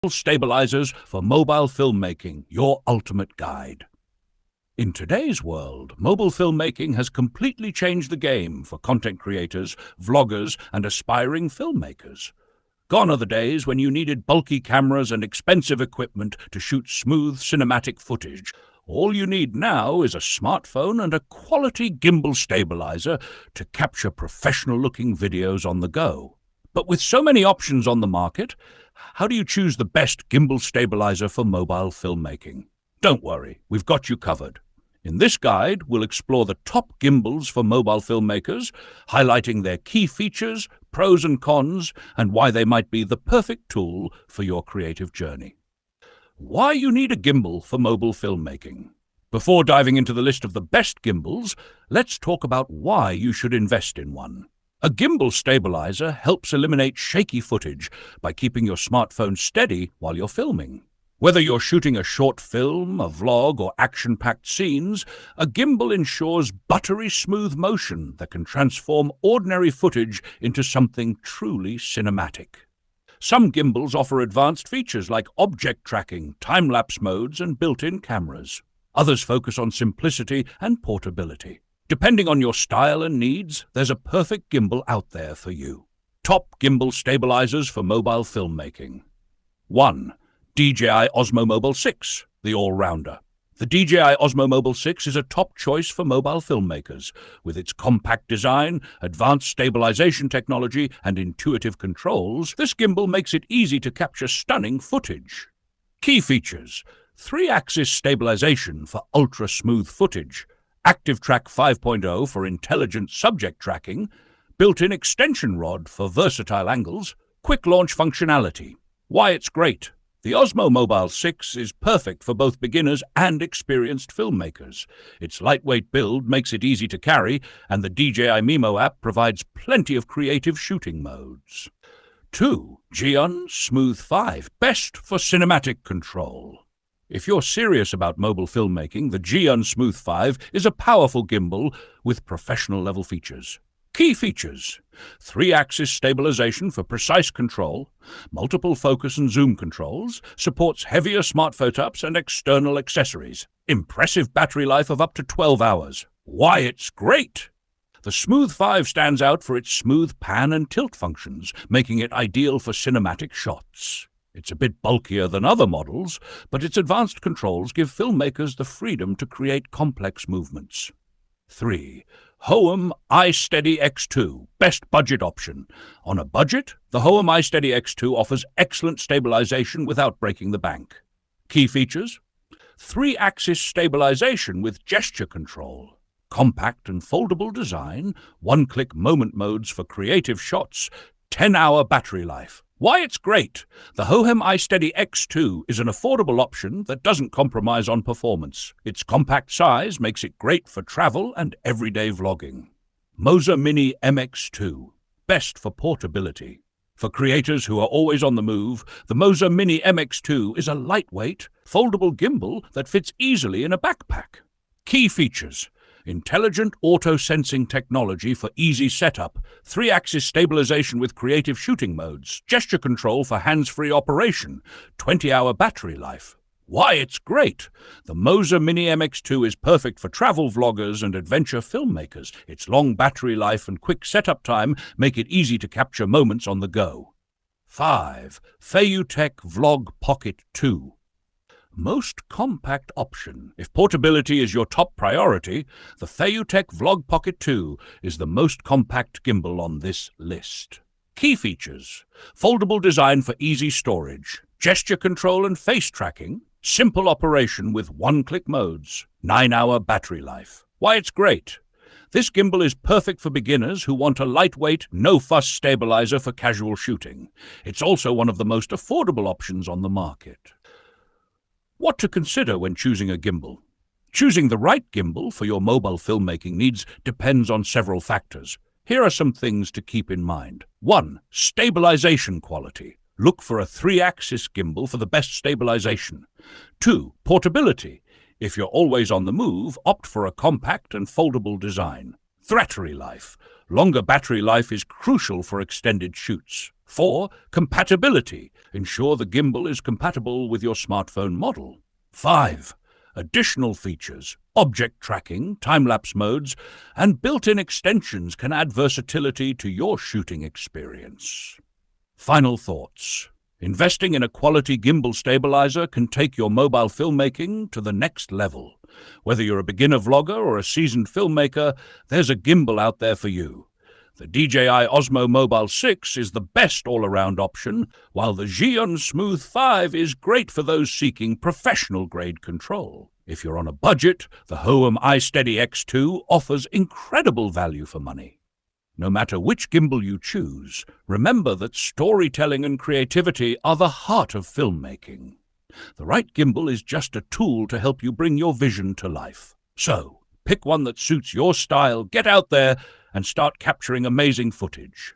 Stabilizers for mobile filmmaking, your ultimate guide. In today's world, mobile filmmaking has completely changed the game for content creators, vloggers, and aspiring filmmakers. Gone are the days when you needed bulky cameras and expensive equipment to shoot smooth cinematic footage. All you need now is a smartphone and a quality gimbal stabilizer to capture professional-looking videos on the go. But with so many options on the market, how do you choose the best gimbal stabilizer for mobile filmmaking? Don't worry, we've got you covered. In this guide, we'll explore the top gimbals for mobile filmmakers, highlighting their key features, pros and cons, and why they might be the perfect tool for your creative journey. Why you need a gimbal for mobile filmmaking. Before diving into the list of the best gimbals, let's talk about why you should invest in one. A gimbal stabilizer helps eliminate shaky footage by keeping your smartphone steady while you're filming. Whether you're shooting a short film, a vlog, or action-packed scenes, a gimbal ensures buttery-smooth motion that can transform ordinary footage into something truly cinematic. Some gimbals offer advanced features like object tracking, time-lapse modes, and built-in cameras. Others focus on simplicity and portability. Depending on your style and needs, there's a perfect gimbal out there for you. Top gimbal stabilizers for mobile filmmaking. 1. DJI Osmo Mobile 6, the all-rounder. The DJI Osmo Mobile 6 is a top choice for mobile filmmakers. With its compact design, advanced stabilization technology, and intuitive controls, this gimbal makes it easy to capture stunning footage. Key features: 3-axis stabilization for ultra-smooth footage, Active Track 5.0 for intelligent subject tracking, built-in extension rod for versatile angles, quick launch functionality. Why it's great. The Osmo Mobile 6 is perfect for both beginners and experienced filmmakers. Its lightweight build makes it easy to carry, and the DJI Mimo app provides plenty of creative shooting modes. 2. Zhiyun Smooth 5, best for cinematic control. If you're serious about mobile filmmaking, the Zhiyun Smooth 5 is a powerful gimbal with professional-level features. Key features: 3-axis stabilization for precise control, multiple focus and zoom controls, supports heavier smart photo-ups and external accessories, impressive battery life of up to 12 hours. Why it's great! The Smooth 5 stands out for its smooth pan and tilt functions, making it ideal for cinematic shots. It's a bit bulkier than other models, but its advanced controls give filmmakers the freedom to create complex movements. 3. Hohem iSteady X2, best budget option. On a budget, the Hohem iSteady X2 offers excellent stabilization without breaking the bank. Key features: 3-axis stabilization with gesture control, compact and foldable design, one-click moment modes for creative shots, 10-hour battery life. Why it's great! The Hohem iSteady X2 is an affordable option that doesn't compromise on performance. Its compact size makes it great for travel and everyday vlogging. Moza Mini MX2, best for portability. For creators who are always on the move, the Moza Mini MX2 is a lightweight, foldable gimbal that fits easily in a backpack. Key features: intelligent auto-sensing technology for easy setup, 3-axis stabilization with creative shooting modes, gesture control for hands-free operation, 20-hour battery life. Why it's great! The Moza Mini MX2 is perfect for travel vloggers and adventure filmmakers. Its long battery life and quick setup time make it easy to capture moments on the go. 5. FeiyuTech Vlog Pocket 2. Most compact option. If portability is your top priority, the FeiyuTech Vlog Pocket 2 is the most compact gimbal on this list. Key features: foldable design for easy storage, gesture control and face tracking, simple operation with one-click modes, 9-hour battery life. Why it's great! This gimbal is perfect for beginners who want a lightweight, no-fuss stabilizer for casual shooting. It's also one of the most affordable options on the market. What to consider when choosing a gimbal? Choosing the right gimbal for your mobile filmmaking needs depends on several factors. Here are some things to keep in mind. 1. Stabilization quality. Look for a 3-axis gimbal for the best stabilization. 2. Portability. If you're always on the move, opt for a compact and foldable design. Battery life. Longer battery life is crucial for extended shoots. 4. Compatibility. Ensure the gimbal is compatible with your smartphone model. 5. Additional features. Object tracking, time-lapse modes, and built-in extensions can add versatility to your shooting experience. Final thoughts. Investing in a quality gimbal stabilizer can take your mobile filmmaking to the next level. Whether you're a beginner vlogger or a seasoned filmmaker, there's a gimbal out there for you. The DJI Osmo Mobile 6 is the best all-around option, while the Zhiyun Smooth 5 is great for those seeking professional-grade control. If you're on a budget, the Hohem iSteady X2 offers incredible value for money. No matter which gimbal you choose, remember that storytelling and creativity are the heart of filmmaking. The right gimbal is just a tool to help you bring your vision to life. So, pick one that suits your style, get out there, and start capturing amazing footage.